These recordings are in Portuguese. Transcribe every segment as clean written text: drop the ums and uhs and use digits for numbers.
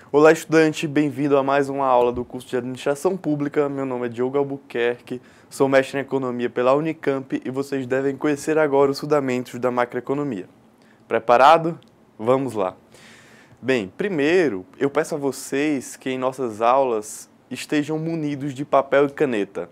Olá, estudante, bem-vindo a mais uma aula do curso de Administração Pública. Meu nome é Diogo Albuquerque, sou mestre em Economia pela Unicamp e vocês devem conhecer agora os fundamentos da macroeconomia. Preparado? Vamos lá. Bem, primeiro, eu peço a vocês que em nossas aulas estejam munidos de papel e caneta,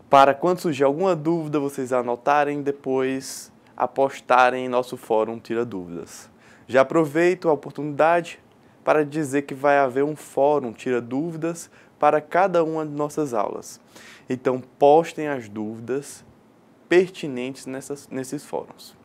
para quando surgir alguma dúvida, vocês anotarem e depois apostarem em nosso fórum Tira Dúvidas. Já aproveito a oportunidade para dizer que vai haver um fórum Tira Dúvidas para cada uma de nossas aulas. Então, postem as dúvidas pertinentes nesses fóruns.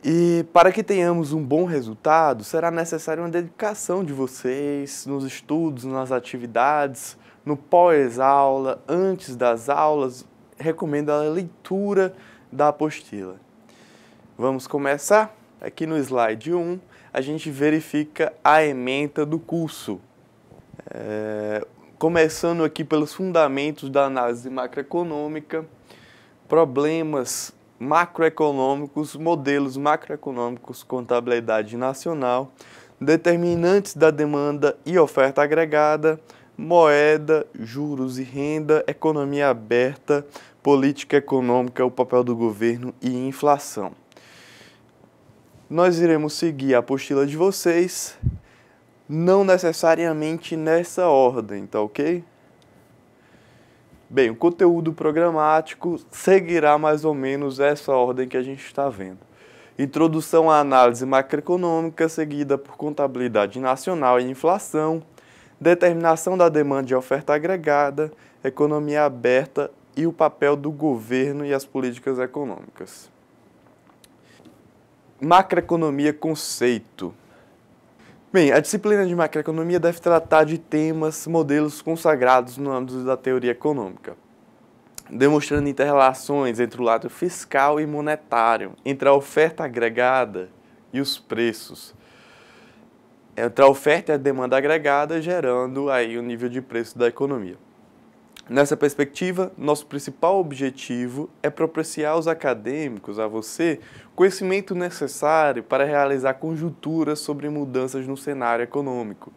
E para que tenhamos um bom resultado, será necessária uma dedicação de vocês nos estudos, nas atividades, no pós-aula, antes das aulas. Recomendo a leitura da apostila. Vamos começar? Aqui no slide 1, a gente verifica a ementa do curso. Começando aqui pelos fundamentos da análise macroeconômica, problemas macroeconômicos, modelos macroeconômicos, contabilidade nacional, determinantes da demanda e oferta agregada, moeda, juros e renda, economia aberta, política econômica, o papel do governo e inflação. Nós iremos seguir a apostila de vocês, não necessariamente nessa ordem, tá ok? Bem, o conteúdo programático seguirá mais ou menos essa ordem que a gente está vendo. Introdução à análise macroeconômica, seguida por contabilidade nacional e inflação, determinação da demanda e oferta agregada, economia aberta e o papel do governo e as políticas econômicas. Macroeconomia conceito. Bem, a disciplina de macroeconomia deve tratar de temas, modelos consagrados no âmbito da teoria econômica, demonstrando interrelações entre o lado fiscal e monetário, entre a oferta agregada e os preços, entre a oferta e a demanda agregada, gerando aí o nível de preço da economia. Nessa perspectiva, nosso principal objetivo é propiciar aos acadêmicos, a você, conhecimento necessário para realizar conjunturas sobre mudanças no cenário econômico,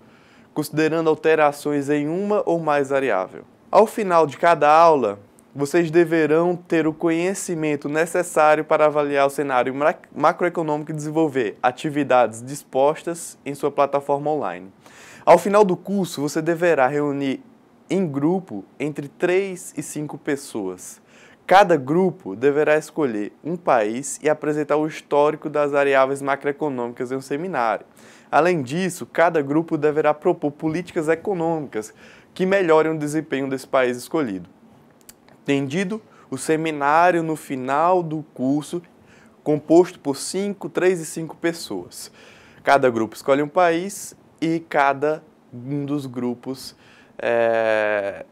considerando alterações em uma ou mais variáveis. Ao final de cada aula, vocês deverão ter o conhecimento necessário para avaliar o cenário macroeconômico e desenvolver atividades dispostas em sua plataforma online. Ao final do curso, você deverá reunir em grupo entre 3 e 5 pessoas. Cada grupo deverá escolher um país e apresentar o histórico das variáveis macroeconômicas em um seminário. Além disso, cada grupo deverá propor políticas econômicas que melhorem o desempenho desse país escolhido. Tendido o seminário no final do curso, composto por 3 e 5 pessoas. Cada grupo escolhe um país e cada um dos grupos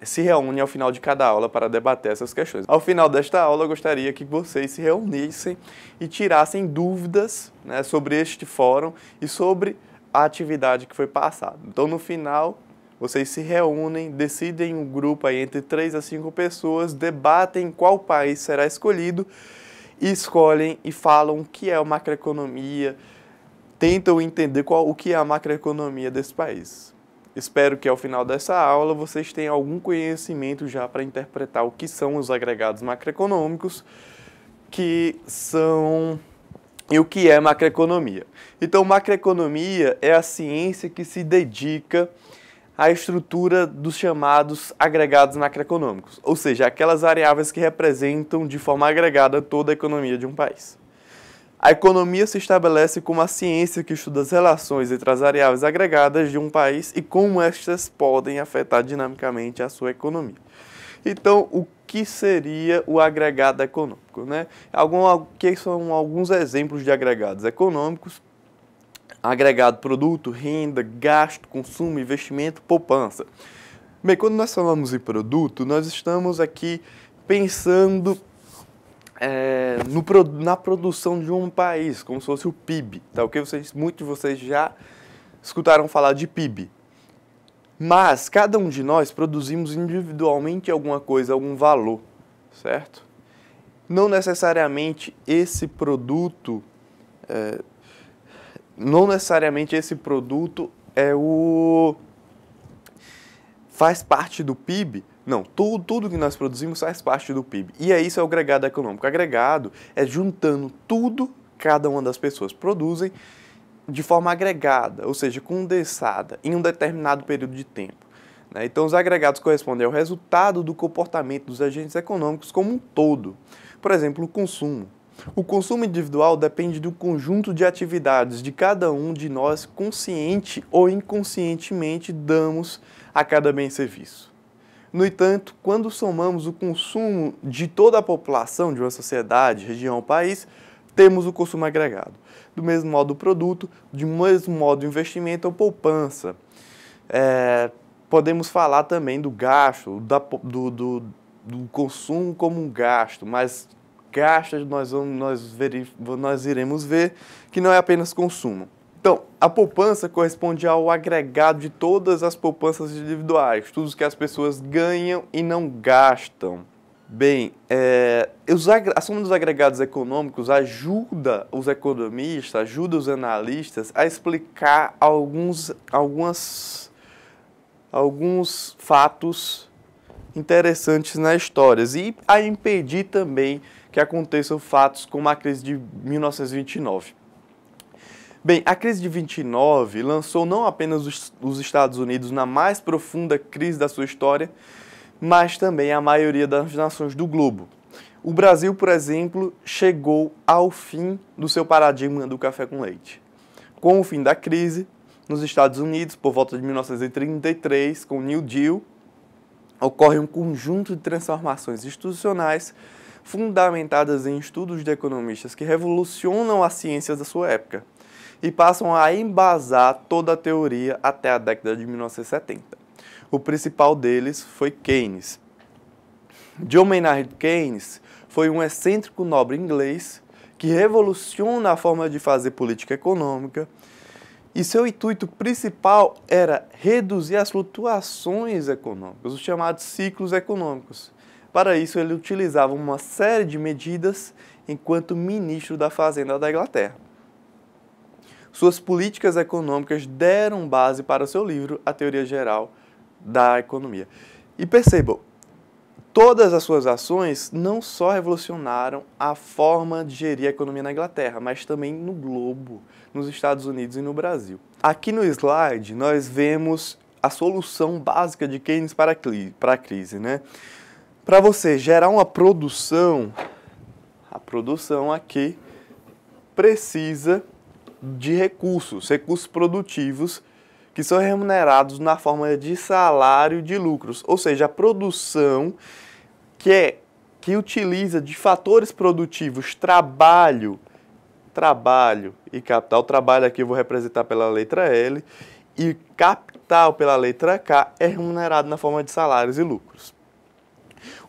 se reúne ao final de cada aula para debater essas questões. Ao final desta aula, eu gostaria que vocês se reunissem e tirassem dúvidas, né, sobre este fórum e sobre a atividade que foi passada. Então, no final, vocês se reúnem, decidem um grupo aí entre 3 a 5 pessoas, debatem qual país será escolhido, e escolhem e falam o que é a macroeconomia, tentam entender o que é a macroeconomia desse país. Espero que ao final dessa aula vocês tenham algum conhecimento já para interpretar o que são os agregados macroeconômicos, e o que é macroeconomia. Então, macroeconomia é a ciência que se dedica à estrutura dos chamados agregados macroeconômicos, ou seja, aquelas variáveis que representam de forma agregada toda a economia de um país. A economia se estabelece como a ciência que estuda as relações entre as variáveis agregadas de um país e como estas podem afetar dinamicamente a sua economia. Então, o que seria o agregado econômico, né? Que são alguns exemplos de agregados econômicos: agregado produto, renda, gasto, consumo, investimento, poupança. Bem, quando nós falamos em produto, nós estamos aqui pensando na produção de um país, como se fosse o PIB, tá ok? Muitos de vocês já escutaram falar de PIB. Mas cada um de nós produzimos individualmente alguma coisa, algum valor, certo? Não necessariamente esse produto faz parte do PIB. Não, tudo que nós produzimos faz parte do PIB. E isso é o agregado econômico. O agregado é juntando tudo que cada uma das pessoas produzem de forma agregada, ou seja, condensada, em um determinado período de tempo. Então, os agregados correspondem ao resultado do comportamento dos agentes econômicos como um todo. Por exemplo, o consumo. O consumo individual depende do conjunto de atividades de cada um de nós, consciente ou inconscientemente, damos a cada bem e serviço. No entanto, quando somamos o consumo de toda a população de uma sociedade, região ou país, temos o consumo agregado. Do mesmo modo o produto, do mesmo modo o investimento ou poupança. Podemos falar também do gasto, do consumo como um gasto, mas gasto nós iremos ver que não é apenas consumo. Então, a poupança corresponde ao agregado de todas as poupanças individuais, tudo que as pessoas ganham e não gastam. Bem, a soma dos agregados econômicos ajuda os economistas, ajuda os analistas a explicar alguns fatos interessantes na história e a impedir também que aconteçam fatos como a crise de 1929. Bem, a crise de 29 lançou não apenas os Estados Unidos na mais profunda crise da sua história, mas também a maioria das nações do globo. O Brasil, por exemplo, chegou ao fim do seu paradigma do café com leite. Com o fim da crise, nos Estados Unidos, por volta de 1933, com o New Deal, ocorre um conjunto de transformações institucionais fundamentadas em estudos de economistas que revolucionam as ciências da sua época e passam a embasar toda a teoria até a década de 1970. O principal deles foi Keynes. John Maynard Keynes foi um excêntrico nobre inglês que revoluciona a forma de fazer política econômica e seu intuito principal era reduzir as flutuações econômicas, os chamados ciclos econômicos. Para isso, ele utilizava uma série de medidas enquanto ministro da Fazenda da Inglaterra. Suas políticas econômicas deram base para o seu livro, A Teoria Geral da Economia. E percebam, todas as suas ações não só revolucionaram a forma de gerir a economia na Inglaterra, mas também no globo, nos Estados Unidos e no Brasil. Aqui no slide nós vemos a solução básica de Keynes para a crise. Para você gerar uma produção, a produção aqui precisa de recursos produtivos que são remunerados na forma de salário e de lucros, ou seja, a produção que utiliza de fatores produtivos trabalho e capital. O trabalho aqui eu vou representar pela letra L e capital pela letra K é remunerado na forma de salários e lucros.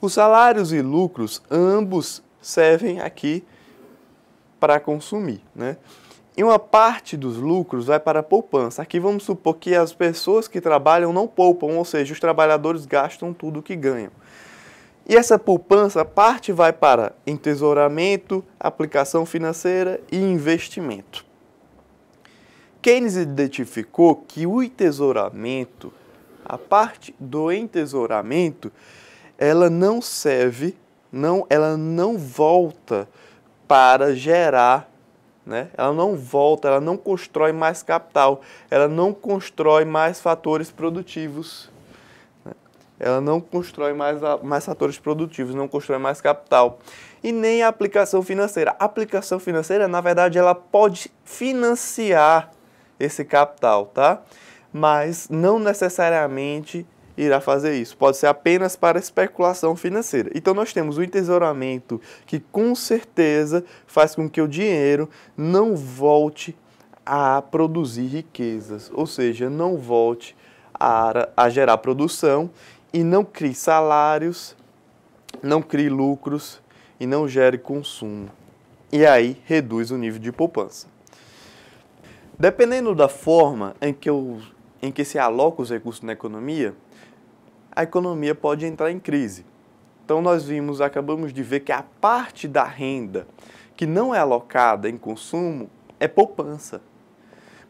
Os salários e lucros ambos servem aqui para consumir, E uma parte dos lucros vai para a poupança. Aqui vamos supor que as pessoas que trabalham não poupam, ou seja, os trabalhadores gastam tudo o que ganham. E essa poupança, parte vai para entesouramento, aplicação financeira e investimento. Keynes identificou que o entesouramento, a parte do entesouramento, ela não serve, ela não volta para gerar, ela não volta, ela não constrói mais capital, ela não constrói mais fatores produtivos, ela não constrói mais fatores produtivos, não constrói mais capital. E nem a aplicação financeira. A aplicação financeira, na verdade, ela pode financiar esse capital, tá? Mas não necessariamente irá fazer isso. Pode ser apenas para especulação financeira. Então, nós temos o entesouramento que, com certeza, faz com que o dinheiro não volte a produzir riquezas, ou seja, não volte a gerar produção e não crie salários, não crie lucros e não gere consumo. E aí, reduz o nível de poupança. Dependendo da forma em que se aloca os recursos na economia, a economia pode entrar em crise. Então acabamos de ver que a parte da renda que não é alocada em consumo é poupança.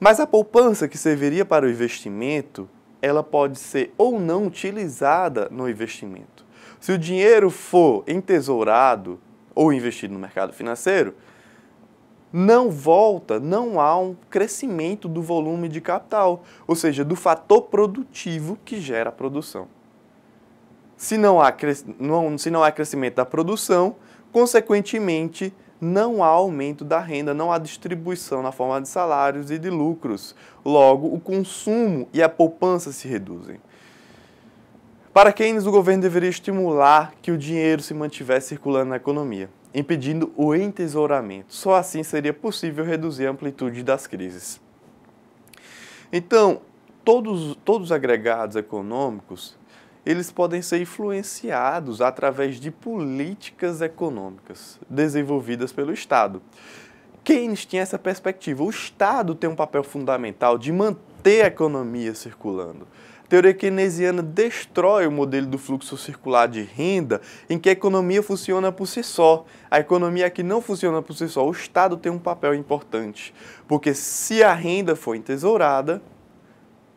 Mas a poupança que serviria para o investimento, ela pode ser ou não utilizada no investimento. Se o dinheiro for entesourado ou investido no mercado financeiro, não volta, não há um crescimento do volume de capital, ou seja, do fator produtivo que gera a produção. Se não há crescimento da produção, consequentemente, não há aumento da renda, não há distribuição na forma de salários e de lucros. Logo, o consumo e a poupança se reduzem. Para Keynes, o governo deveria estimular que o dinheiro se mantivesse circulando na economia, impedindo o entesouramento. Só assim seria possível reduzir a amplitude das crises. Então, todos os agregados econômicos, eles podem ser influenciados através de políticas econômicas desenvolvidas pelo Estado. Keynes tinha essa perspectiva. O Estado tem um papel fundamental de manter a economia circulando. A teoria keynesiana destrói o modelo do fluxo circular de renda, em que a economia funciona por si só. A economia que não funciona por si só, o Estado tem um papel importante, porque se a renda for entesourada,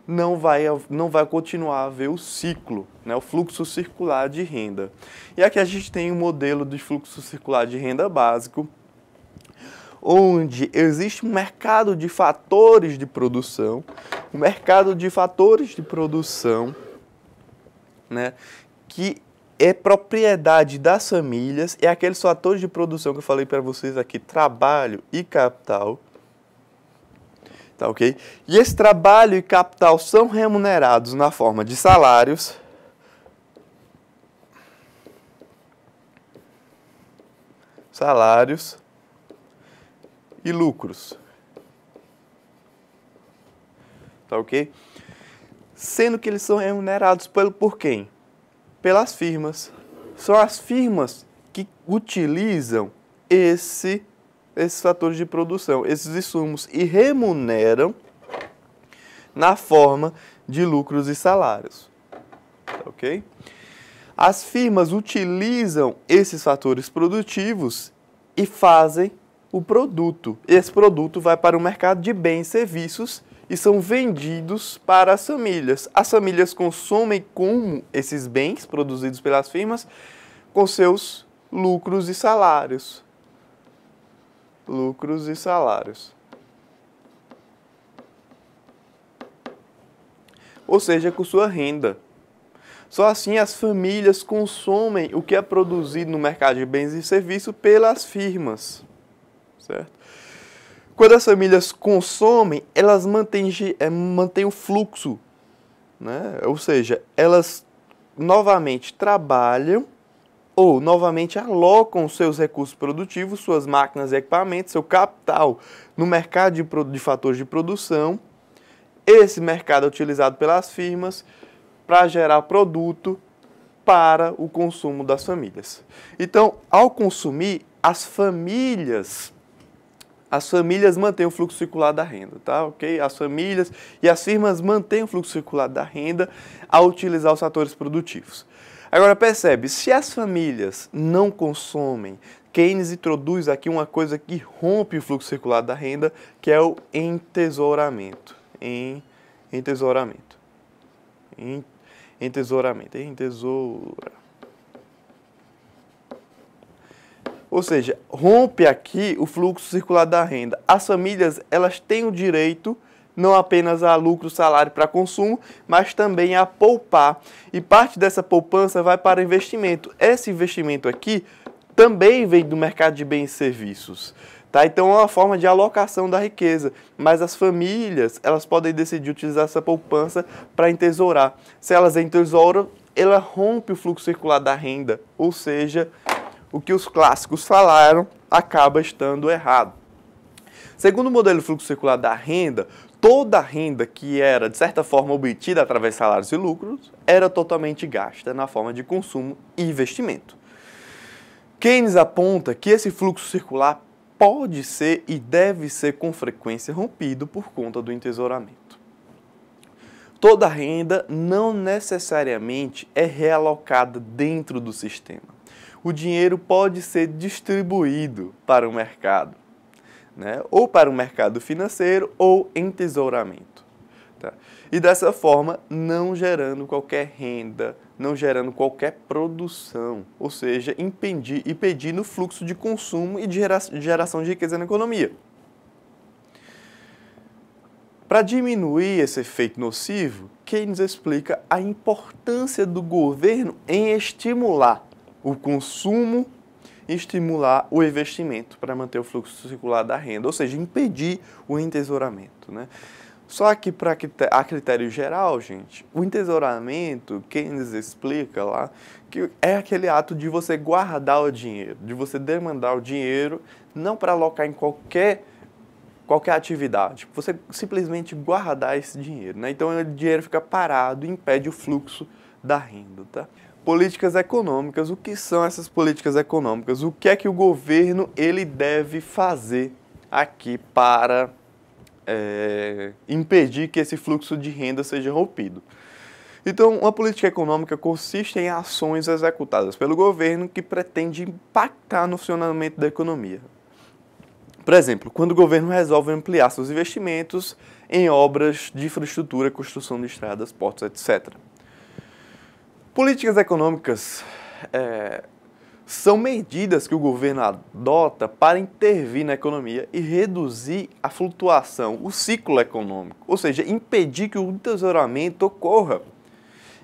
não vai continuar a haver o ciclo, né, o fluxo circular de renda. E aqui a gente tem um modelo de fluxo circular de renda básico, onde existe um mercado de fatores de produção, né, que é propriedade das famílias, é aqueles fatores de produção que eu falei para vocês aqui, trabalho e capital. Tá, ok? E esse trabalho e capital são remunerados na forma de salários, e lucros. Tá, ok? Sendo que eles são remunerados por quem? Pelas firmas. São as firmas que utilizam esses fatores de produção, esses insumos, e remuneram na forma de lucros e salários. Ok? As firmas utilizam esses fatores produtivos e fazem o produto. Esse produto vai para o mercado de bens e serviços e são vendidos para as famílias. As famílias consomem como esses bens produzidos pelas firmas com seus lucros e salários. Lucros e salários. Ou seja, com sua renda. Só assim as famílias consomem o que é produzido no mercado de bens e serviços pelas firmas. Certo? Quando as famílias consomem, elas mantêm o fluxo, né? Ou seja, elas novamente trabalham ou novamente alocam seus recursos produtivos, suas máquinas e equipamentos, seu capital no mercado de fatores de produção. Esse mercado é utilizado pelas firmas para gerar produto para o consumo das famílias. Então, ao consumir, as famílias mantêm o fluxo circular da renda, tá? Ok? As famílias e as firmas mantêm o fluxo circular da renda ao utilizar os fatores produtivos. Agora percebe, se as famílias não consomem, Keynes introduz aqui uma coisa que rompe o fluxo circular da renda, que é o entesouramento. Ou seja, rompe aqui o fluxo circular da renda. As famílias, elas têm o direito não apenas a lucro, salário para consumo, mas também a poupar. E parte dessa poupança vai para investimento. Esse investimento aqui também vem do mercado de bens e serviços. Tá? Então é uma forma de alocação da riqueza. Mas as famílias, elas podem decidir utilizar essa poupança para entesourar. Se elas entesouram, ela rompe o fluxo circular da renda. Ou seja, o que os clássicos falaram acaba estando errado. Segundo o modelo de fluxo circular da renda, toda a renda que era, de certa forma, obtida através de salários e lucros, era totalmente gasta na forma de consumo e investimento. Keynes aponta que esse fluxo circular pode ser e deve ser com frequência rompido por conta do entesouramento. Toda renda não necessariamente é realocada dentro do sistema. O dinheiro pode ser distribuído para o mercado. né? Ou para o mercado financeiro ou entesouramento. Tá? E dessa forma, não gerando qualquer renda, não gerando qualquer produção, ou seja, impedindo o fluxo de consumo e de geração de riqueza na economia. Para diminuir esse efeito nocivo, Keynes explica a importância do governo em estimular o consumo e estimular o investimento para manter o fluxo circular da renda, ou seja, impedir o entesouramento, né? Só que a critério geral, gente, o entesouramento, Keynes explica lá, que é aquele ato de você guardar o dinheiro, de você demandar o dinheiro, não para alocar em qualquer atividade, você simplesmente guardar esse dinheiro, né? Então o dinheiro fica parado e impede o fluxo da renda, tá? Políticas econômicas, o que são essas políticas econômicas? O que é que o governo ele deve fazer aqui para impedir que esse fluxo de renda seja rompido? Então, uma política econômica consiste em ações executadas pelo governo que pretende impactar no funcionamento da economia. Por exemplo, quando o governo resolve ampliar seus investimentos em obras de infraestrutura, construção de estradas, portos, etc. Políticas econômicas são medidas que o governo adota para intervir na economia e reduzir a flutuação, o ciclo econômico, ou seja, impedir que o entesouramento ocorra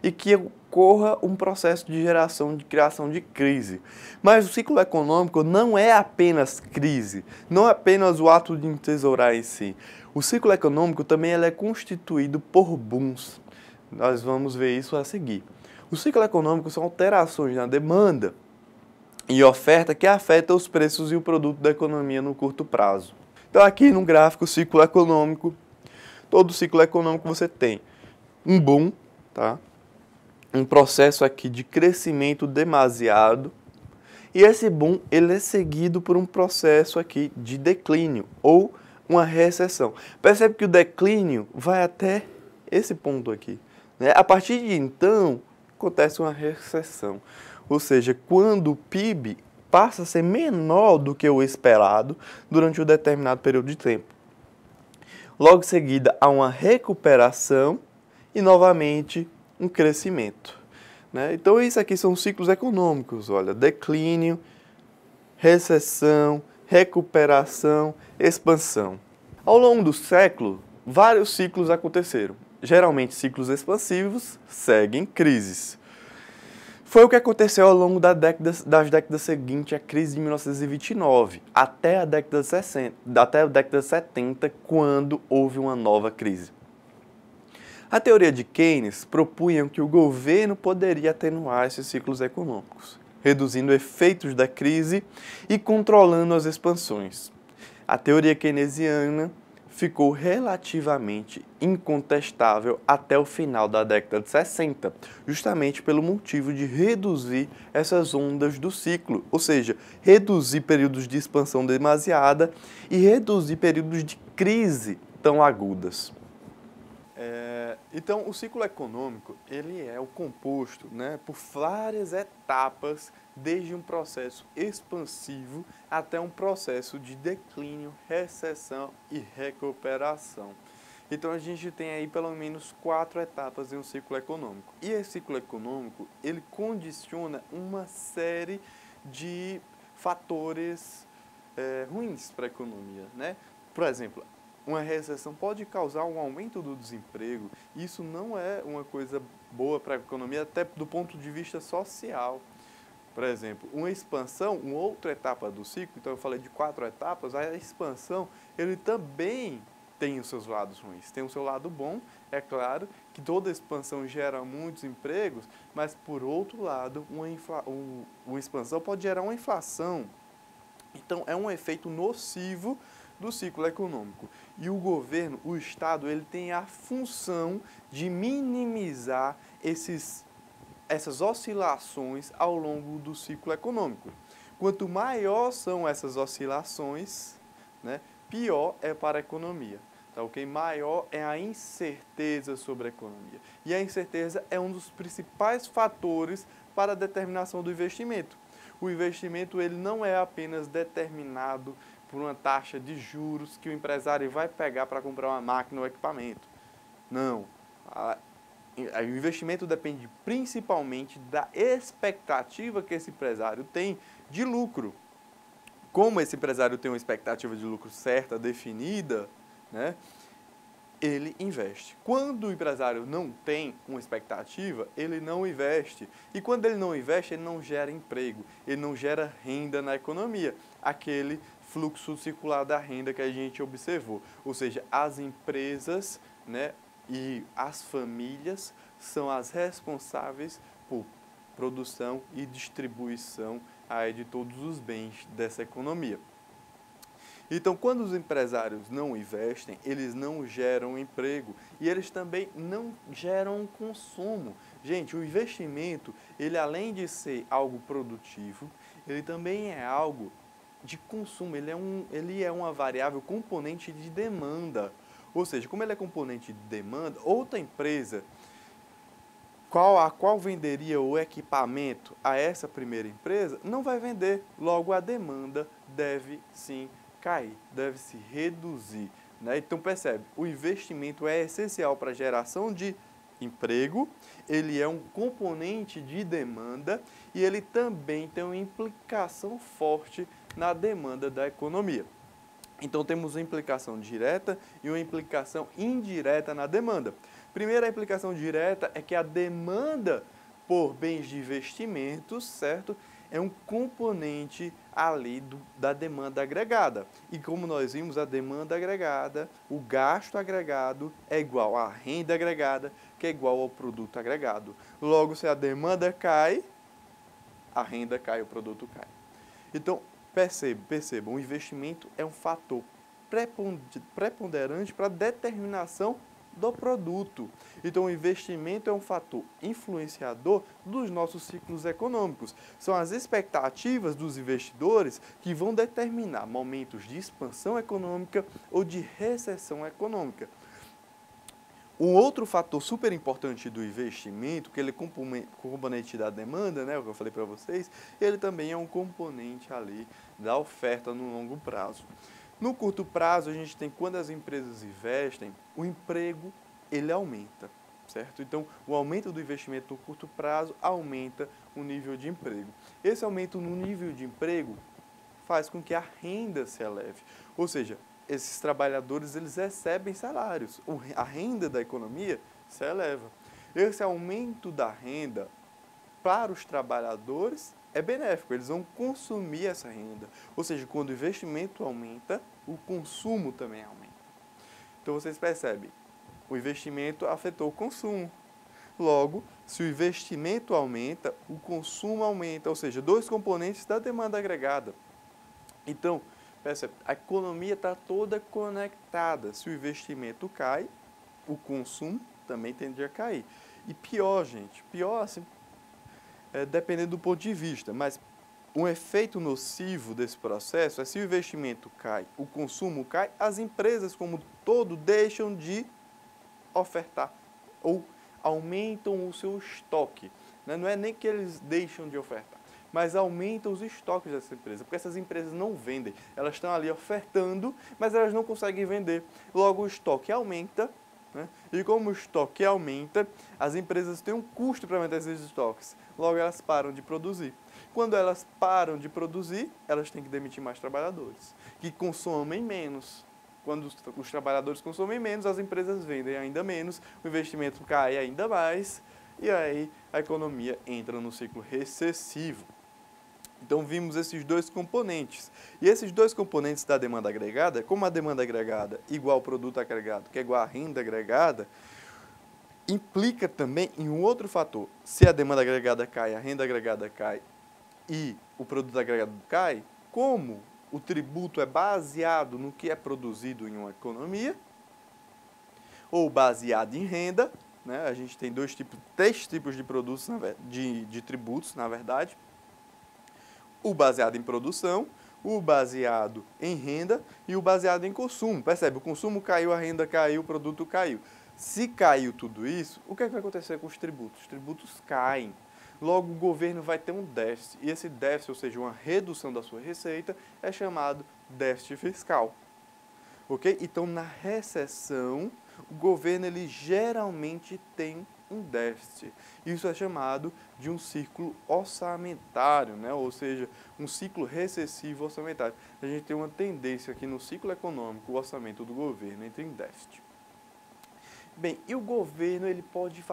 e que ocorra um processo de criação de crise. Mas o ciclo econômico não é apenas crise, não é apenas o ato de entesourar em si. O ciclo econômico também é constituído por booms. Nós vamos ver isso a seguir. O ciclo econômico são alterações na demanda e oferta que afetam os preços e o produto da economia no curto prazo. Então aqui no gráfico ciclo econômico, todo ciclo econômico você tem um boom, tá? Um processo aqui de crescimento demasiado, e esse boom ele é seguido por um processo aqui de declínio ou uma recessão. Percebe que o declínio vai até esse ponto aqui, né? A partir de então acontece uma recessão, ou seja, quando o PIB passa a ser menor do que o esperado durante um determinado período de tempo. Logo em seguida há uma recuperação e novamente um crescimento, né? Então isso aqui são ciclos econômicos, olha, declínio, recessão, recuperação, expansão. Ao longo do século, vários ciclos aconteceram. Geralmente ciclos expansivos seguem crises. Foi o que aconteceu ao longo das décadas seguintes à crise de 1929, até a década de 70, quando houve uma nova crise. A teoria de Keynes propunha que o governo poderia atenuar esses ciclos econômicos, reduzindo efeitos da crise e controlando as expansões. A teoria keynesiana ficou relativamente incontestável até o final da década de 60, justamente pelo motivo de reduzir essas ondas do ciclo, ou seja, reduzir períodos de expansão demasiada e reduzir períodos de crise tão agudas. Então, o ciclo econômico ele é composto, né, por várias etapas, desde um processo expansivo até um processo de declínio, recessão e recuperação. Então, a gente tem aí pelo menos 4 etapas em um ciclo econômico. E esse ciclo econômico ele condiciona uma série de fatores ruins para a economia, né? Por exemplo, uma recessão pode causar um aumento do desemprego. Isso não é uma coisa boa para a economia, até do ponto de vista social. Por exemplo, uma expansão, uma outra etapa do ciclo, então eu falei de 4 etapas, a expansão ele também tem os seus lados ruins. Tem o seu lado bom, é claro, que toda expansão gera muitos empregos, mas por outro lado, uma expansão pode gerar uma inflação. Então é um efeito nocivo do ciclo econômico. E o governo, o Estado, ele tem a função de minimizar essas oscilações ao longo do ciclo econômico. Quanto maior são essas oscilações, né, pior é para a economia. Tá, okay? Maior é a incerteza sobre a economia. E a incerteza é um dos principais fatores para a determinação do investimento. O investimento ele não é apenas determinado por uma taxa de juros que o empresário vai pegar para comprar uma máquina ou equipamento. Não. O investimento depende principalmente da expectativa que esse empresário tem de lucro. Como esse empresário tem uma expectativa de lucro certa, definida, né, ele investe. Quando o empresário não tem uma expectativa, ele não investe. E quando ele não investe, ele não gera emprego, ele não gera renda na economia. Aquele fluxo circular da renda que a gente observou. Ou seja, as empresas, né, e as famílias são as responsáveis por produção e distribuição aí de todos os bens dessa economia. Então, quando os empresários não investem, eles não geram emprego e eles também não geram consumo. Gente, o investimento, ele além de ser algo produtivo, ele também é algo de consumo, ele é uma variável componente de demanda. Ou seja, como ele é componente de demanda, outra empresa a qual venderia o equipamento a essa primeira empresa, não vai vender. Logo, a demanda deve sim cair, deve se reduzir, né? Então, percebe, o investimento é essencial para a geração de emprego, ele é um componente de demanda e ele também tem uma implicação forte na demanda da economia. Então, temos uma implicação direta e uma implicação indireta na demanda. Primeiro, a implicação direta é que a demanda por bens de investimentos, certo? É um componente ali da demanda agregada. E como nós vimos, a demanda agregada, o gasto agregado é igual à renda agregada, que é igual ao produto agregado. Logo, se a demanda cai, a renda cai, o produto cai. Então, percebam, o investimento é um fator preponderante para a determinação do produto. Então, o investimento é um fator influenciador dos nossos ciclos econômicos. São as expectativas dos investidores que vão determinar momentos de expansão econômica ou de recessão econômica. Um outro fator super importante do investimento, que ele é componente da demanda, né, o que eu falei para vocês, ele também é um componente ali da oferta no longo prazo. No curto prazo, a gente tem, quando as empresas investem, o emprego ele aumenta, certo? Então, o aumento do investimento no curto prazo aumenta o nível de emprego. Esse aumento no nível de emprego faz com que a renda se eleve, ou seja, esses trabalhadores eles recebem salários, a renda da economia se eleva. Esse aumento da renda para os trabalhadores é benéfico, eles vão consumir essa renda. Ou seja, quando o investimento aumenta, o consumo também aumenta. Então vocês percebem, o investimento afetou o consumo. Logo, se o investimento aumenta, o consumo aumenta, ou seja, dois componentes da demanda agregada. Então, percebe, a economia está toda conectada. Se o investimento cai, o consumo também tende a cair. E pior, gente, pior assim, dependendo do ponto de vista, mas um efeito nocivo desse processo é se o investimento cai, o consumo cai, as empresas como todo deixam de ofertar ou aumentam o seu estoque. Não é nem que eles deixam de ofertar, mas aumentam os estoques dessa empresa, porque essas empresas não vendem, elas estão ali ofertando, mas elas não conseguem vender. Logo, o estoque aumenta, né? E como o estoque aumenta, as empresas têm um custo para manter esses estoques. Logo, elas param de produzir. Quando elas param de produzir, elas têm que demitir mais trabalhadores, que consomem menos. Quando os trabalhadores consomem menos, as empresas vendem ainda menos, o investimento cai ainda mais, e aí a economia entra no ciclo recessivo. Então, vimos esses dois componentes. E esses dois componentes da demanda agregada, como a demanda agregada igual ao produto agregado, que é igual à renda agregada, implica também em um outro fator. Se a demanda agregada cai, a renda agregada cai e o produto agregado cai, como o tributo é baseado no que é produzido em uma economia, ou baseado em renda, né? A gente tem três tipos de produtos, de tributos, na verdade. O baseado em produção, o baseado em renda e o baseado em consumo. Percebe? O consumo caiu, a renda caiu, o produto caiu. Se caiu tudo isso, o que é que vai acontecer com os tributos? Os tributos caem. Logo, o governo vai ter um déficit, e esse déficit, ou seja, uma redução da sua receita, é chamado déficit fiscal. Ok? Então, na recessão, o governo ele geralmente tem um déficit. Isso é chamado de um ciclo orçamentário, né? Ou seja, um ciclo recessivo orçamentário. A gente tem uma tendência aqui no ciclo econômico, o orçamento do governo entra em déficit. Bem, e o governo ele pode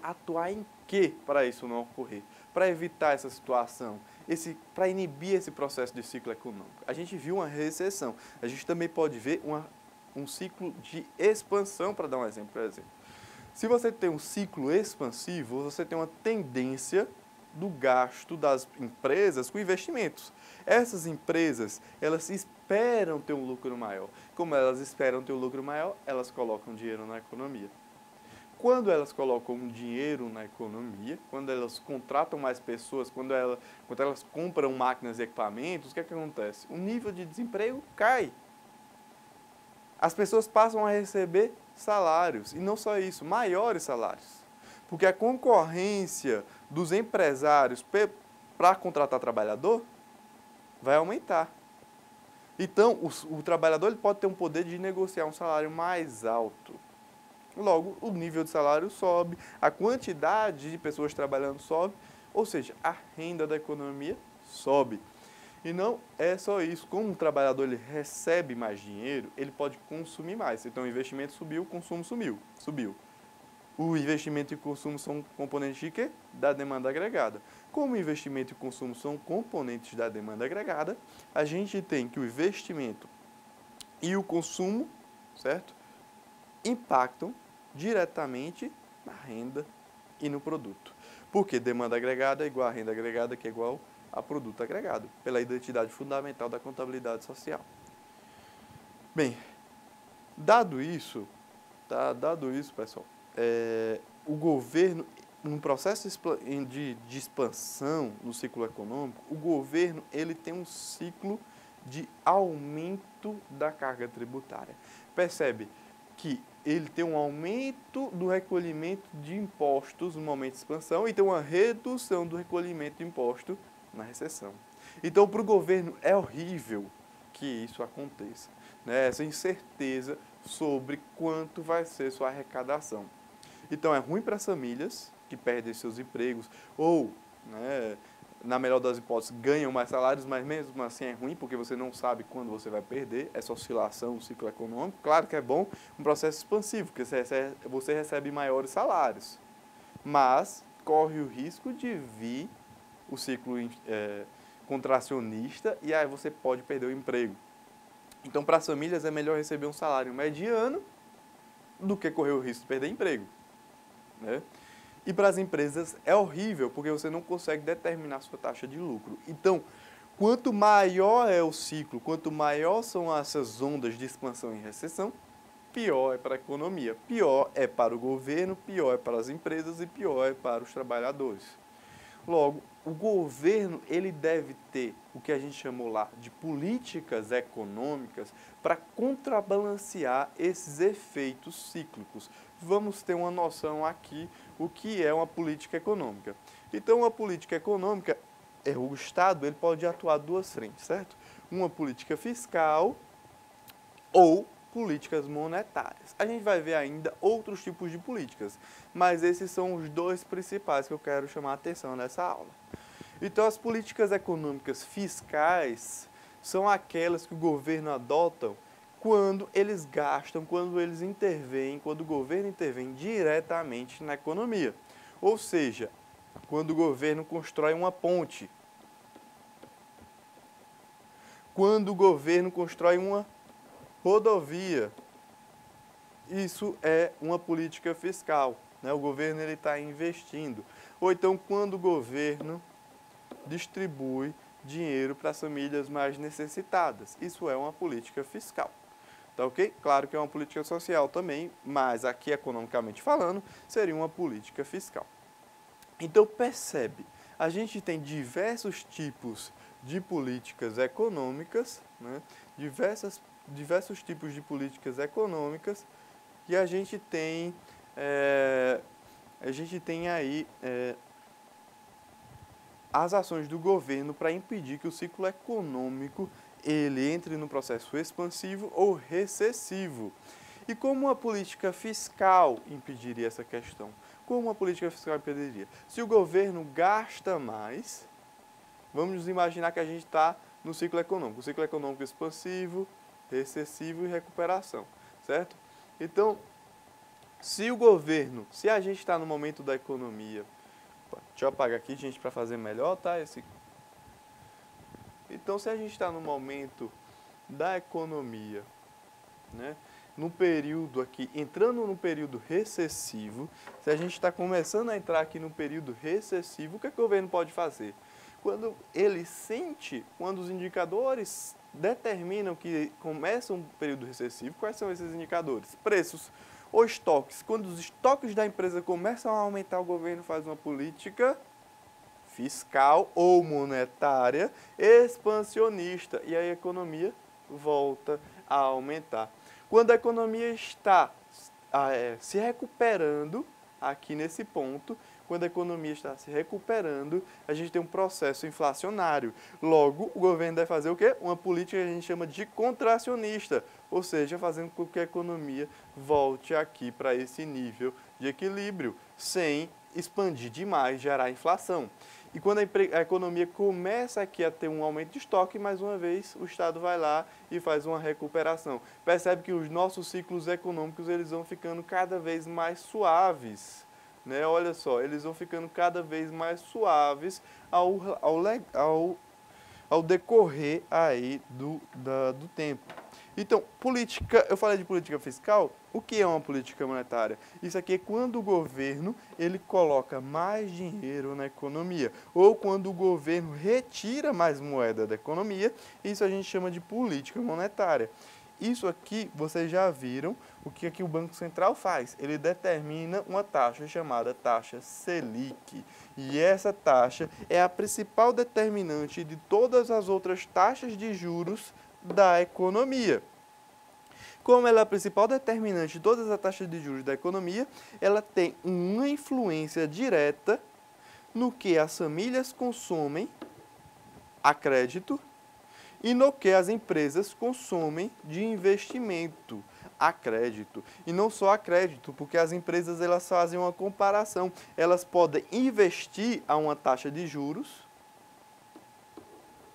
atuar em quê para isso não ocorrer? Para evitar essa situação, para inibir esse processo de ciclo econômico. A gente viu uma recessão, a gente também pode ver um ciclo de expansão, para dar um exemplo, por exemplo. Se você tem um ciclo expansivo, você tem uma tendência do gasto das empresas com investimentos. Essas empresas, elas esperam ter um lucro maior. Como elas esperam ter um lucro maior, elas colocam dinheiro na economia. Quando elas colocam dinheiro na economia, quando elas contratam mais pessoas, quando elas compram máquinas e equipamentos, o que acontece? O nível de desemprego cai. As pessoas passam a receber salários, e não só isso, maiores salários. Porque a concorrência dos empresários para contratar trabalhador vai aumentar. Então, o trabalhador ele pode ter um poder de negociar um salário mais alto. Logo, o nível de salário sobe, a quantidade de pessoas trabalhando sobe, ou seja, a renda da economia sobe. E não é só isso, como o trabalhador ele recebe mais dinheiro, ele pode consumir mais. Então o investimento subiu, o consumo subiu. O investimento e o consumo são componentes de quê? Da demanda agregada. Como o investimento e o consumo são componentes da demanda agregada, a gente tem que o investimento e o consumo, certo? Impactam diretamente na renda e no produto. Porque demanda agregada é igual a renda agregada, que é igual a produto agregado, pela identidade fundamental da contabilidade social. Bem, dado isso, pessoal, o governo, num processo de expansão no ciclo econômico, o governo ele tem um ciclo de aumento da carga tributária. Percebe que ele tem um aumento do recolhimento de impostos no momento de expansão e tem uma redução do recolhimento de imposto na recessão. Então, para o governo é horrível que isso aconteça, né? Essa incerteza sobre quanto vai ser sua arrecadação. Então, é ruim para as famílias que perdem seus empregos ou, né, na melhor das hipóteses, ganham mais salários, mas mesmo assim é ruim porque você não sabe quando você vai perder essa oscilação, o ciclo econômico. Claro que é bom um processo expansivo, porque você recebe maiores salários, mas corre o risco de vir o ciclo contracionista e aí você pode perder o emprego. Então, para as famílias é melhor receber um salário mediano do que correr o risco de perder emprego, né? E para as empresas é horrível, porque você não consegue determinar a sua taxa de lucro. Então, quanto maior é o ciclo, quanto maior são essas ondas de expansão e recessão, pior é para a economia, pior é para o governo, pior é para as empresas e pior é para os trabalhadores. Logo, o governo ele deve ter o que a gente chamou lá de políticas econômicas para contrabalancear esses efeitos cíclicos. Vamos ter uma noção aqui o que é uma política econômica. Então, a política econômica, o Estado ele pode atuar duas frentes, certo? Uma política fiscal ou políticas monetárias. A gente vai ver ainda outros tipos de políticas, mas esses são os dois principais que eu quero chamar a atenção nessa aula. Então, as políticas econômicas fiscais são aquelas que o governo adota quando eles gastam, quando eles intervêm, quando o governo intervém diretamente na economia. Ou seja, quando o governo constrói uma ponte, quando o governo constrói uma rodovia, isso é uma política fiscal, né? O governo está investindo. Ou então, quando o governo distribui dinheiro para as famílias mais necessitadas. Isso é uma política fiscal. Tá ok? Claro que é uma política social também, mas aqui, economicamente falando, seria uma política fiscal. Então, percebe, a gente tem diversos tipos de políticas econômicas, né? Diversos tipos de políticas econômicas, e a gente tem aí as ações do governo para impedir que o ciclo econômico ele entre no processo expansivo ou recessivo. E como uma política fiscal impediria essa questão? Como uma política fiscal impediria? Se o governo gasta mais, vamos imaginar que a gente está no ciclo econômico. O ciclo econômico expansivo, recessivo e recuperação, certo? Então, se a gente está no momento da economia, deixa eu apagar aqui, gente, para fazer melhor, tá? Então, se a gente está no momento da economia, né? No período aqui, entrando no período recessivo, se a gente está começando a entrar aqui no período recessivo, o que o governo pode fazer? Quando ele sente, quando os indicadores determinam que começa um período recessivo, quais são esses indicadores? Preços ou estoques. Quando os estoques da empresa começam a aumentar, o governo faz uma política fiscal ou monetária expansionista e a economia volta a aumentar. Quando a economia está se recuperando, aqui nesse ponto, quando a economia está se recuperando, a gente tem um processo inflacionário. Logo, o governo deve fazer o quê? Uma política que a gente chama de contracionista, ou seja, fazendo com que a economia volte aqui para esse nível de equilíbrio, sem expandir demais, gerar inflação. E quando a economia começa aqui a ter um aumento de estoque, mais uma vez o Estado vai lá e faz uma recuperação. Percebe que os nossos ciclos econômicos eles vão ficando cada vez mais suaves, né? Olha só, eles vão ficando cada vez mais suaves ao decorrer aí do tempo. Então, eu falei de política fiscal, o que é uma política monetária? Isso aqui é quando o governo ele coloca mais dinheiro na economia, ou quando o governo retira mais moeda da economia, isso a gente chama de política monetária. Isso aqui, vocês já viram o que aqui o Banco Central faz. Ele determina uma taxa chamada taxa Selic. E essa taxa é a principal determinante de todas as outras taxas de juros da economia. Como ela é a principal determinante de todas as taxas de juros da economia, ela tem uma influência direta no que as famílias consomem a crédito e no que as empresas consomem de investimento a crédito. E não só a crédito, porque as empresas elas fazem uma comparação. Elas podem investir a uma taxa de juros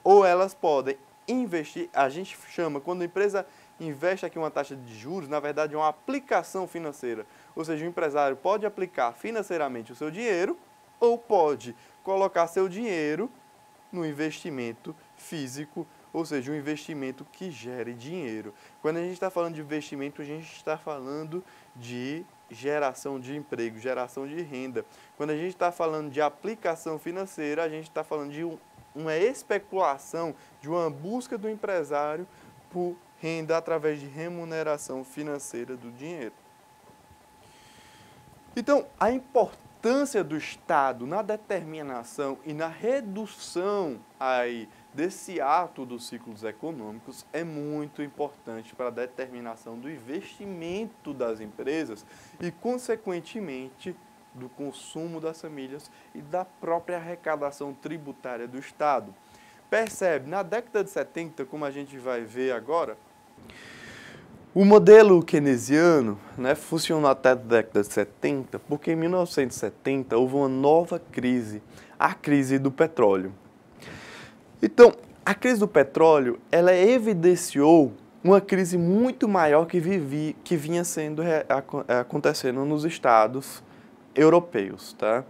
ou elas podem investir, a gente chama, quando a empresa investe aqui uma taxa de juros, na verdade é uma aplicação financeira. Ou seja, o empresário pode aplicar financeiramente o seu dinheiro ou pode colocar seu dinheiro no investimento físico, ou seja, um investimento que gere dinheiro. Quando a gente está falando de investimento, a gente está falando de geração de emprego, geração de renda. Quando a gente está falando de aplicação financeira, a gente está falando de uma especulação, de uma busca do empresário por renda através de remuneração financeira do dinheiro. Então, a importância do Estado na determinação e na redução aí desse ato dos ciclos econômicos é muito importante para a determinação do investimento das empresas e, consequentemente, do consumo das famílias e da própria arrecadação tributária do Estado. Percebe, na década de 70, como a gente vai ver agora, o modelo keynesiano, né, funcionou até a década de 70, porque em 1970 houve uma nova crise, a crise do petróleo. Então, a crise do petróleo, ela evidenciou uma crise muito maior que vinha acontecendo nos estados europeus, tá?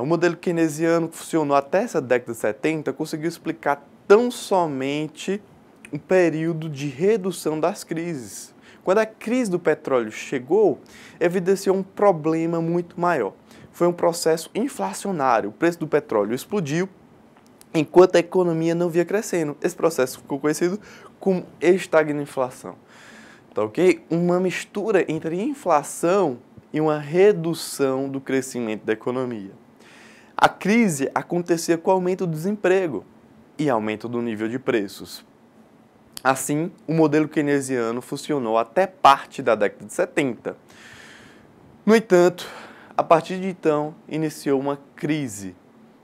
O modelo keynesiano que funcionou até essa década de 70 conseguiu explicar tão somente um período de redução das crises. Quando a crise do petróleo chegou, evidenciou um problema muito maior. Foi um processo inflacionário. O preço do petróleo explodiu, enquanto a economia não via crescendo. Esse processo ficou conhecido como estagflação. Tá ok? Uma mistura entre inflação e uma redução do crescimento da economia. A crise acontecia com o aumento do desemprego e aumento do nível de preços. Assim, o modelo keynesiano funcionou até parte da década de 70. No entanto, a partir de então, iniciou uma crise.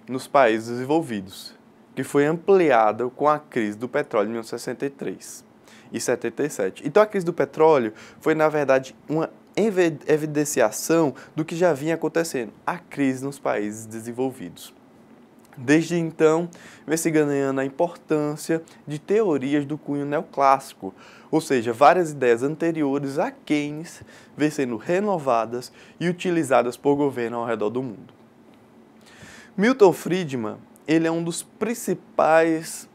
nos países desenvolvidos, que foi ampliada com a crise do petróleo em 1963 e 77. Então a crise do petróleo foi, na verdade, uma evidenciação do que já vinha acontecendo, a crise nos países desenvolvidos. Desde então, vem se ganhando a importância de teorias do cunho neoclássico, ou seja, várias ideias anteriores a Keynes vêm sendo renovadas e utilizadas por governo ao redor do mundo. Milton Friedman, ele é um dos principais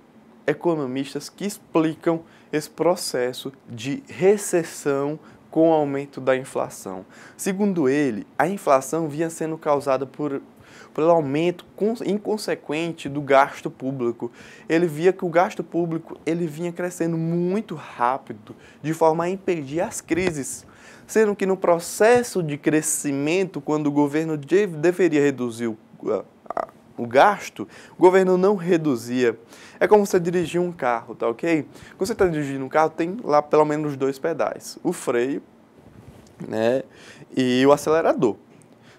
economistas que explicam esse processo de recessão com o aumento da inflação. Segundo ele, a inflação vinha sendo causada pelo aumento inconsequente do gasto público. Ele via que o gasto público ele vinha crescendo muito rápido, de forma a impedir as crises. Sendo que no processo de crescimento, quando o governo deveria reduzir o gasto, o governo não reduzia. É como você dirigir um carro, tá ok? Quando você está dirigindo um carro, tem lá pelo menos 2 pedais. O freio, né, e o acelerador.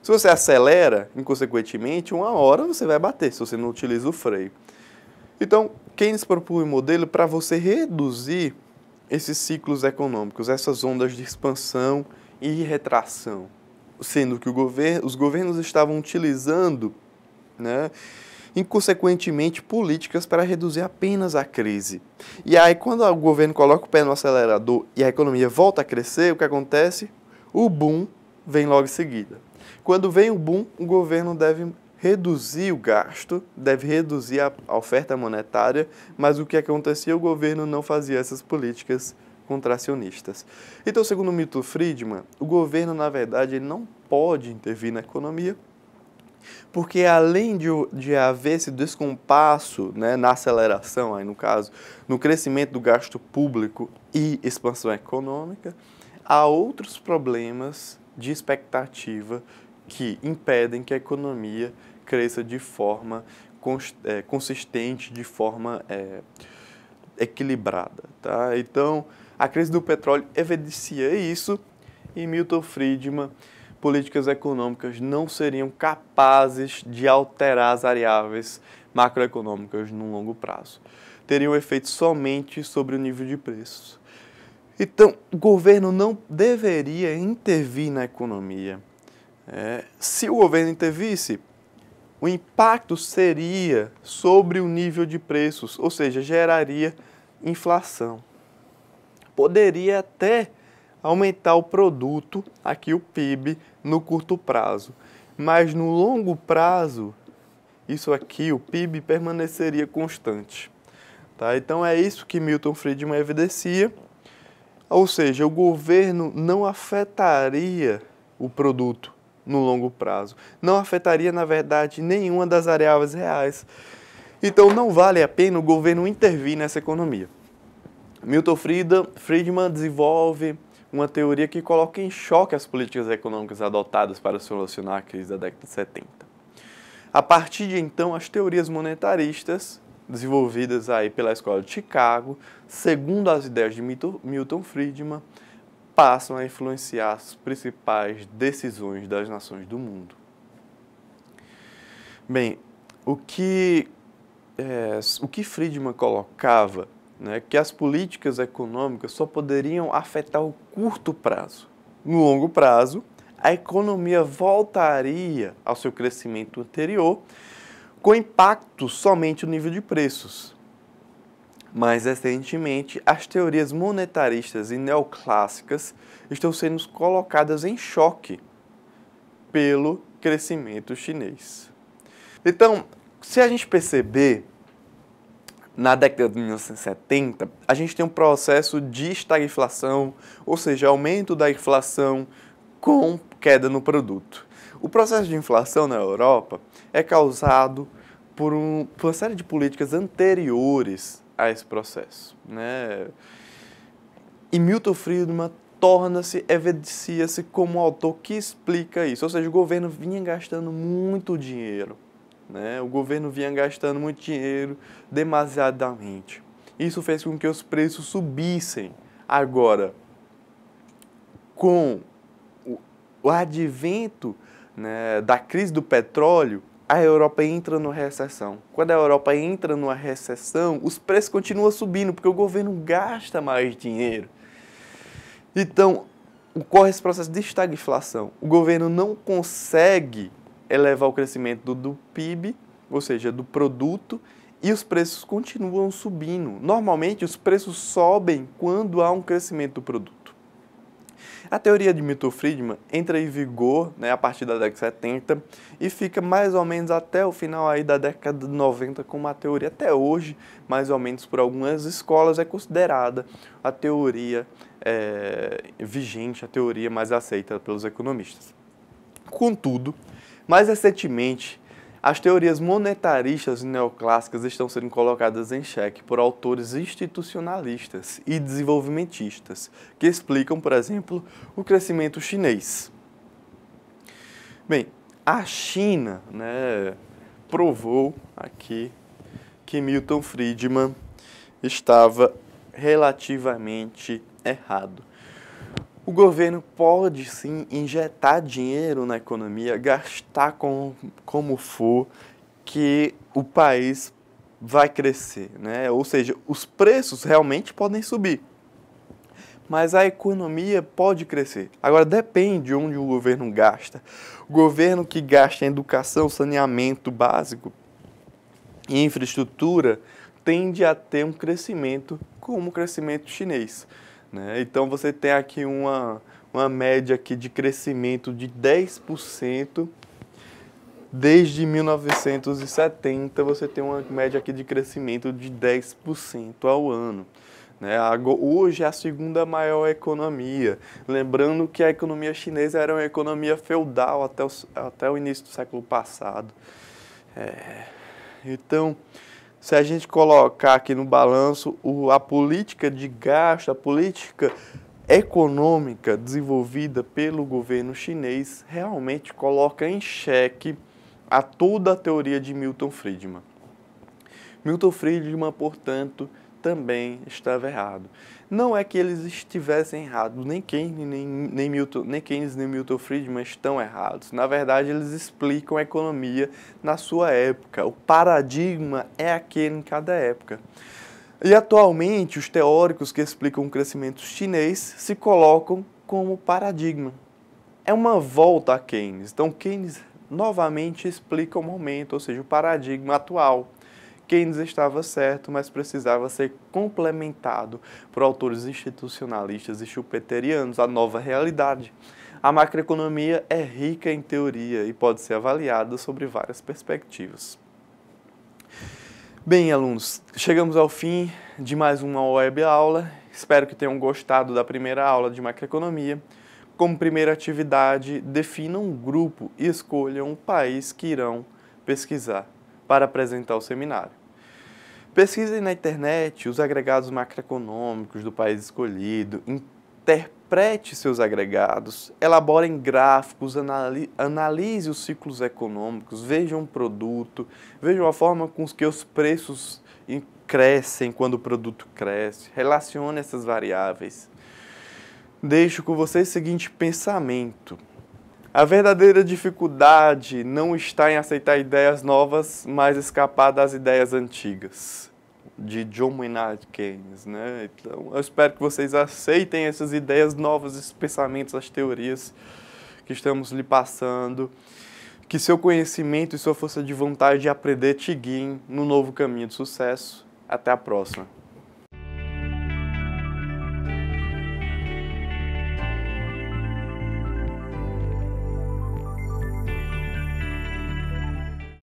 Se você acelera, inconsequentemente, uma hora você vai bater, se você não utiliza o freio. Então, Keynes propõe um modelo para você reduzir esses ciclos econômicos, essas ondas de expansão e retração. Sendo que os governos estavam utilizando, né, inconsequentemente, políticas para reduzir apenas a crise. E aí, quando o governo coloca o pé no acelerador e a economia volta a crescer, o que acontece? O boom vem logo em seguida. Quando vem o boom, o governo deve reduzir o gasto, deve reduzir a oferta monetária, mas o que acontecia? O governo não fazia essas políticas contracionistas. Então, segundo Milton Friedman, o governo, na verdade, ele não pode intervir na economia, porque além de haver esse descompasso, né, na aceleração, aí no caso, no crescimento do gasto público e expansão econômica, há outros problemas de expectativa que impedem que a economia cresça de forma consistente, de forma equilibrada. Tá? Então, a crise do petróleo evidencia isso e Milton Friedman, políticas econômicas não seriam capazes de alterar as variáveis macroeconômicas no longo prazo. Teriam efeito somente sobre o nível de preços. Então, o governo não deveria intervir na economia. Se o governo intervisse, o impacto seria sobre o nível de preços, ou seja, geraria inflação. Poderia até aumentar o produto, aqui o PIB, no curto prazo. Mas no longo prazo, isso aqui, o PIB, permaneceria constante. Tá? Então é isso que Milton Friedman evidencia. Ou seja, o governo não afetaria o produto no longo prazo. Não afetaria, na verdade, nenhuma das variáveis reais. Então não vale a pena o governo intervir nessa economia. Milton Friedman desenvolve uma teoria que coloca em choque as políticas econômicas adotadas para solucionar a crise da década de 70. A partir de então, as teorias monetaristas, desenvolvidas aí pela Escola de Chicago, segundo as ideias de Milton Friedman, passam a influenciar as principais decisões das nações do mundo. Bem, o que Friedman colocava, né, que as políticas econômicas só poderiam afetar o curto prazo. No longo prazo, a economia voltaria ao seu crescimento anterior, com impacto somente no nível de preços. Mais recentemente, as teorias monetaristas e neoclássicas estão sendo colocadas em choque pelo crescimento chinês. Então, se a gente perceber, na década de 1970, a gente tem um processo de estagflação, ou seja, aumento da inflação com queda no produto. O processo de inflação na Europa é causado por uma série de políticas anteriores a esse processo, né? E Milton Friedman evidencia-se como um autor que explica isso, ou seja, o governo vinha gastando muito dinheiro, né? O governo vinha gastando muito dinheiro demasiadamente. Isso fez com que os preços subissem. Agora, com o advento, né, da crise do petróleo, a Europa entra numa recessão. Quando a Europa entra numa recessão, os preços continuam subindo, porque o governo gasta mais dinheiro. Então, ocorre esse processo de estagflação. O governo não consegue elevar o crescimento do PIB, ou seja, do produto, e os preços continuam subindo. Normalmente, os preços sobem quando há um crescimento do produto. A teoria de Milton Friedman entra em vigor, né, a partir da década de 70 e fica mais ou menos até o final aí da década de 90 como uma teoria até hoje, mais ou menos por algumas escolas, é considerada a teoria vigente, a teoria mais aceita pelos economistas. Contudo, mais recentemente, as teorias monetaristas e neoclássicas estão sendo colocadas em xeque por autores institucionalistas e desenvolvimentistas, que explicam, por exemplo, o crescimento chinês. Bem, a China, né, provou aqui que Milton Friedman estava relativamente errado. O governo pode, sim, injetar dinheiro na economia, gastar como for, que o país vai crescer, né? Ou seja, os preços realmente podem subir, mas a economia pode crescer. Agora, depende de onde o governo gasta. O governo que gasta em educação, saneamento básico e infraestrutura tende a ter um crescimento como o crescimento chinês, né? Então, você tem aqui uma média aqui de crescimento de 10%. Desde 1970, você tem uma média aqui de crescimento de 10% ao ano, né? Hoje é a segunda maior economia. Lembrando que a economia chinesa era uma economia feudal até o início do século passado. Então, se a gente colocar aqui no balanço a política de gasto, a política econômica desenvolvida pelo governo chinês realmente coloca em xeque a toda a teoria de Milton Friedman. Milton Friedman, portanto, também estava errado. Não é que eles estivessem errados, nem Keynes nem Milton Friedman estão errados. Na verdade, eles explicam a economia na sua época. O paradigma é aquele em cada época. E atualmente, os teóricos que explicam o crescimento chinês se colocam como paradigma. É uma volta a Keynes. Então, Keynes novamente explica o momento, ou seja, o paradigma atual. Keynes estava certo, mas precisava ser complementado por autores institucionalistas e schumpeterianos, a nova realidade. A macroeconomia é rica em teoria e pode ser avaliada sobre várias perspectivas. Bem, alunos, chegamos ao fim de mais uma web aula. Espero que tenham gostado da primeira aula de macroeconomia. Como primeira atividade, definam um grupo e escolham um país que irão pesquisar para apresentar o seminário. Pesquisem na internet os agregados macroeconômicos do país escolhido, interprete seus agregados, elaborem gráficos, analise os ciclos econômicos, vejam o produto, vejam a forma com que os preços crescem quando o produto cresce, relacione essas variáveis. Deixo com vocês o seguinte pensamento. A verdadeira dificuldade não está em aceitar ideias novas, mas escapar das ideias antigas, de John Maynard Keynes, né? Então, eu espero que vocês aceitem essas ideias novas, esses pensamentos, as teorias que estamos lhe passando, que seu conhecimento e sua força de vontade de aprender te guiem no novo caminho de sucesso. Até a próxima.